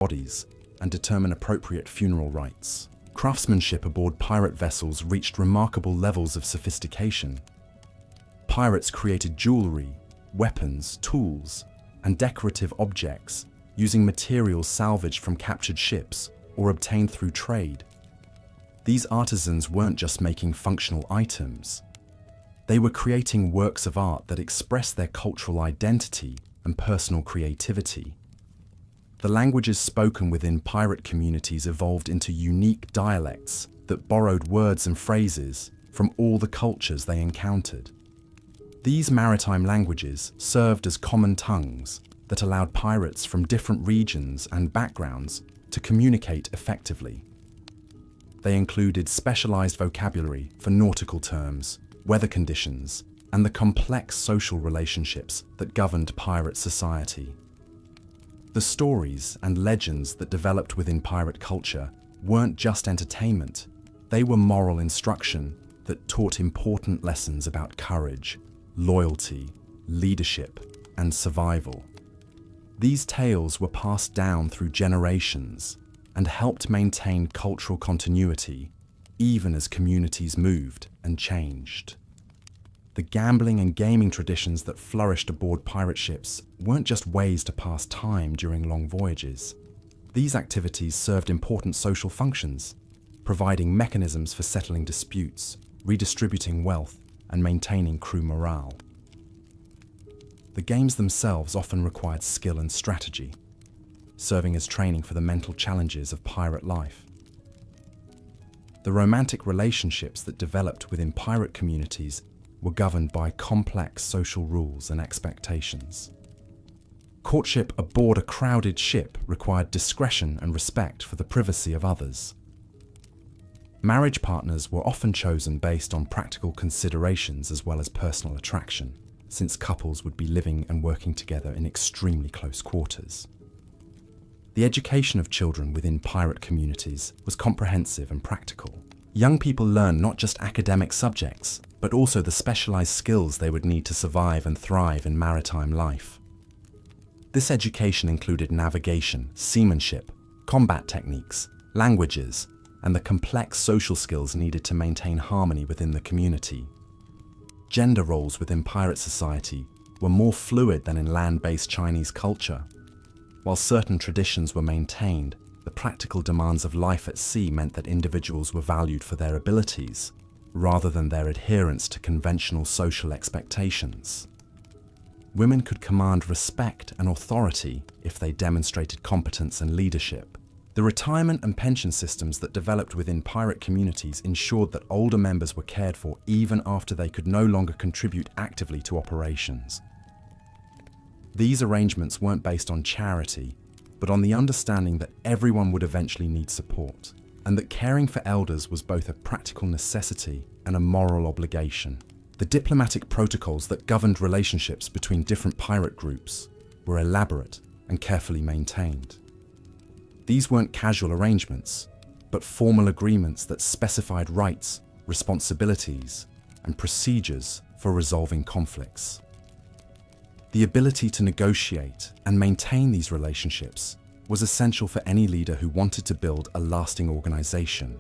bodies and determine appropriate funeral rites. Craftsmanship aboard pirate vessels reached remarkable levels of sophistication. Pirates created jewelry, weapons, tools, and decorative objects using materials salvaged from captured ships or obtained through trade. These artisans weren't just making functional items. They were creating works of art that expressed their cultural identity and personal creativity. The languages spoken within pirate communities evolved into unique dialects that borrowed words and phrases from all the cultures they encountered. These maritime languages served as common tongues that allowed pirates from different regions and backgrounds to communicate effectively. They included specialized vocabulary for nautical terms, weather conditions, and the complex social relationships that governed pirate society. The stories and legends that developed within pirate culture weren't just entertainment, they were moral instruction that taught important lessons about courage, loyalty, leadership, and survival. These tales were passed down through generations and helped maintain cultural continuity, even as communities moved and changed. The gambling and gaming traditions that flourished aboard pirate ships weren't just ways to pass time during long voyages. These activities served important social functions, providing mechanisms for settling disputes, redistributing wealth, and maintaining crew morale. The games themselves often required skill and strategy, serving as training for the mental challenges of pirate life. The romantic relationships that developed within pirate communities were governed by complex social rules and expectations. Courtship aboard a crowded ship required discretion and respect for the privacy of others. Marriage partners were often chosen based on practical considerations as well as personal attraction, since couples would be living and working together in extremely close quarters. The education of children within pirate communities was comprehensive and practical. Young people learned not just academic subjects, but also the specialized skills they would need to survive and thrive in maritime life. This education included navigation, seamanship, combat techniques, languages, and the complex social skills needed to maintain harmony within the community. Gender roles within pirate society were more fluid than in land-based Chinese culture. While certain traditions were maintained, the practical demands of life at sea meant that individuals were valued for their abilities, rather than their adherence to conventional social expectations. Women could command respect and authority if they demonstrated competence and leadership. The retirement and pension systems that developed within pirate communities ensured that older members were cared for even after they could no longer contribute actively to operations. These arrangements weren't based on charity, but on the understanding that everyone would eventually need support, and that caring for elders was both a practical necessity and a moral obligation. The diplomatic protocols that governed relationships between different pirate groups were elaborate and carefully maintained. These weren't casual arrangements, but formal agreements that specified rights, responsibilities, and procedures for resolving conflicts. The ability to negotiate and maintain these relationships was essential for any leader who wanted to build a lasting organization.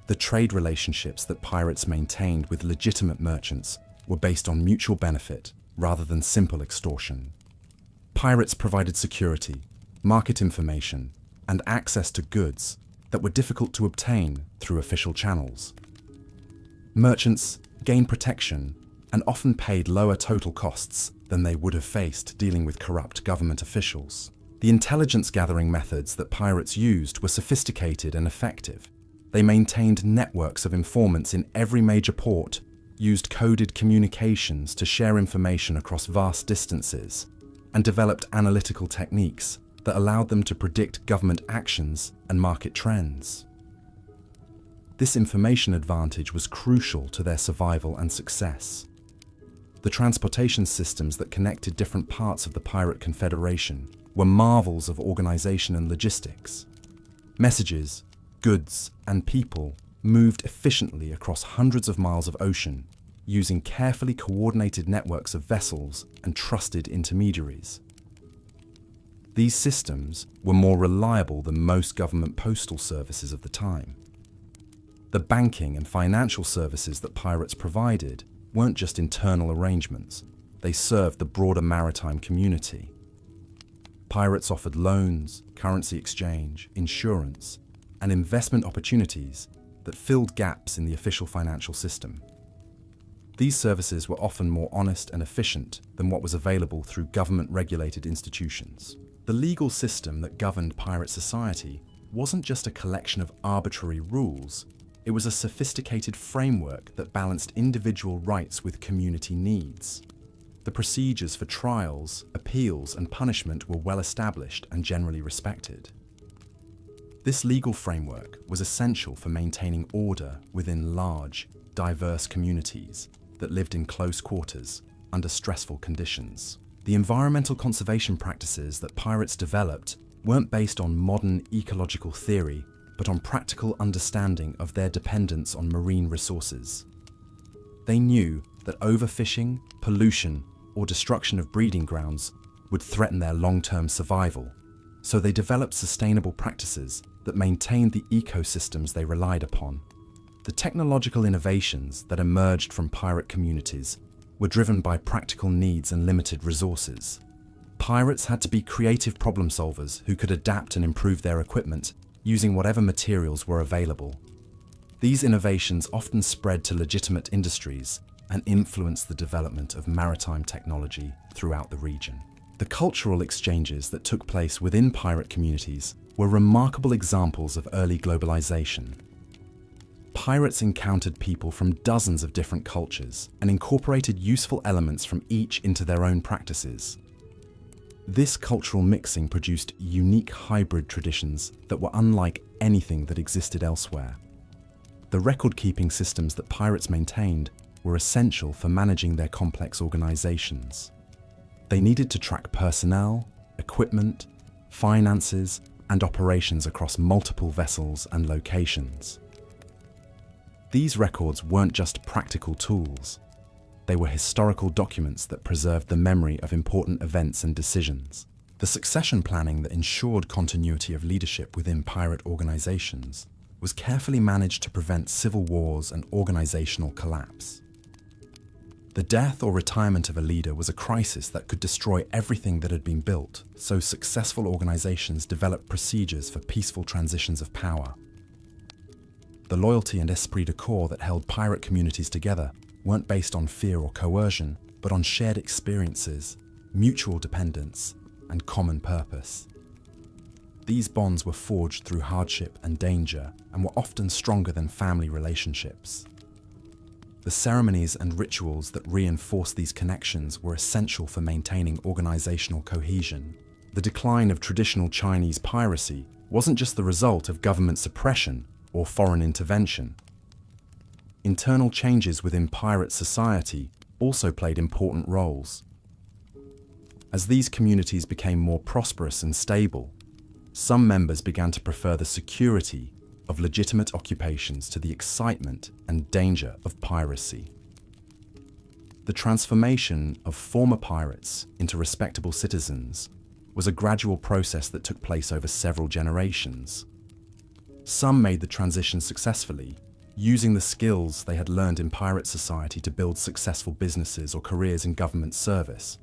The trade relationships that pirates maintained with legitimate merchants were based on mutual benefit rather than simple extortion. Pirates provided security, market information, and access to goods that were difficult to obtain through official channels. Merchants gained protection and often paid lower total costs than they would have faced dealing with corrupt government officials. The intelligence gathering methods that pirates used were sophisticated and effective. They maintained networks of informants in every major port, used coded communications to share information across vast distances, and developed analytical techniques that allowed them to predict government actions and market trends. This information advantage was crucial to their survival and success. The transportation systems that connected different parts of the Pirate Confederation were marvels of organization and logistics. Messages, goods, and people moved efficiently across hundreds of miles of ocean, using carefully coordinated networks of vessels and trusted intermediaries. These systems were more reliable than most government postal services of the time. The banking and financial services that pirates provided weren't just internal arrangements, they served the broader maritime community. Pirates offered loans, currency exchange, insurance, and investment opportunities that filled gaps in the official financial system. These services were often more honest and efficient than what was available through government-regulated institutions. The legal system that governed pirate society wasn't just a collection of arbitrary rules, it was a sophisticated framework that balanced individual rights with community needs. The procedures for trials, appeals, and punishment were well established and generally respected. This legal framework was essential for maintaining order within large, diverse communities that lived in close quarters under stressful conditions. The environmental conservation practices that pirates developed weren't based on modern ecological theory, but on practical understanding of their dependence on marine resources. They knew that overfishing, pollution, or destruction of breeding grounds would threaten their long-term survival, so they developed sustainable practices that maintained the ecosystems they relied upon. The technological innovations that emerged from pirate communities were driven by practical needs and limited resources. Pirates had to be creative problem solvers who could adapt and improve their equipment using whatever materials were available. These innovations often spread to legitimate industries and influenced the development of maritime technology throughout the region. The cultural exchanges that took place within pirate communities were remarkable examples of early globalization. Pirates encountered people from dozens of different cultures and incorporated useful elements from each into their own practices. This cultural mixing produced unique hybrid traditions that were unlike anything that existed elsewhere. The record-keeping systems that pirates maintained were essential for managing their complex organizations. They needed to track personnel, equipment, finances, and operations across multiple vessels and locations. These records weren't just practical tools. They were historical documents that preserved the memory of important events and decisions. The succession planning that ensured continuity of leadership within pirate organizations was carefully managed to prevent civil wars and organizational collapse. The death or retirement of a leader was a crisis that could destroy everything that had been built, so successful organizations developed procedures for peaceful transitions of power. The loyalty and esprit de corps that held pirate communities together weren't based on fear or coercion, but on shared experiences, mutual dependence, and common purpose. These bonds were forged through hardship and danger and were often stronger than family relationships. The ceremonies and rituals that reinforced these connections were essential for maintaining organizational cohesion. The decline of traditional Chinese piracy wasn't just the result of government suppression or foreign intervention. Internal changes within pirate society also played important roles. As these communities became more prosperous and stable, some members began to prefer the security of legitimate occupations to the excitement and danger of piracy. The transformation of former pirates into respectable citizens was a gradual process that took place over several generations. Some made the transition successfully, using the skills they had learned in pirate society to build successful businesses or careers in government service.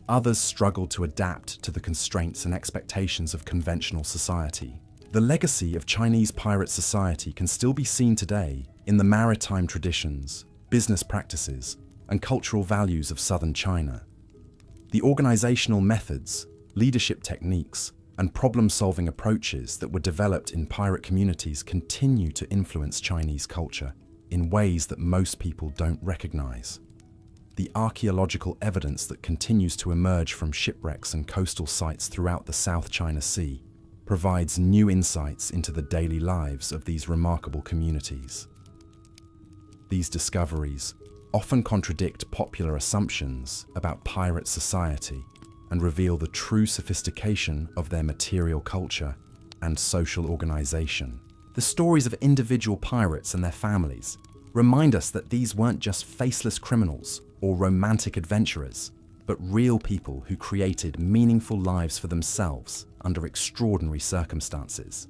Others struggled to adapt to the constraints and expectations of conventional society. The legacy of Chinese pirate society can still be seen today in the maritime traditions, business practices, and cultural values of southern China. The organizational methods, leadership techniques, and problem-solving approaches that were developed in pirate communities continue to influence Chinese culture in ways that most people don't recognize. The archaeological evidence that continues to emerge from shipwrecks and coastal sites throughout the South China Sea provides new insights into the daily lives of these remarkable communities. These discoveries often contradict popular assumptions about pirate society and reveal the true sophistication of their material culture and social organization. The stories of individual pirates and their families remind us that these weren't just faceless criminals or romantic adventurers. but real people who created meaningful lives for themselves under extraordinary circumstances.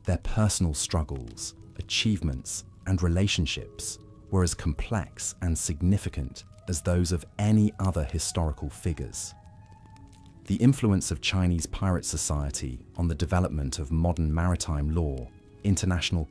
Their personal struggles, achievements, and relationships were as complex and significant as those of any other historical figures. The influence of Chinese pirate society on the development of modern maritime law, international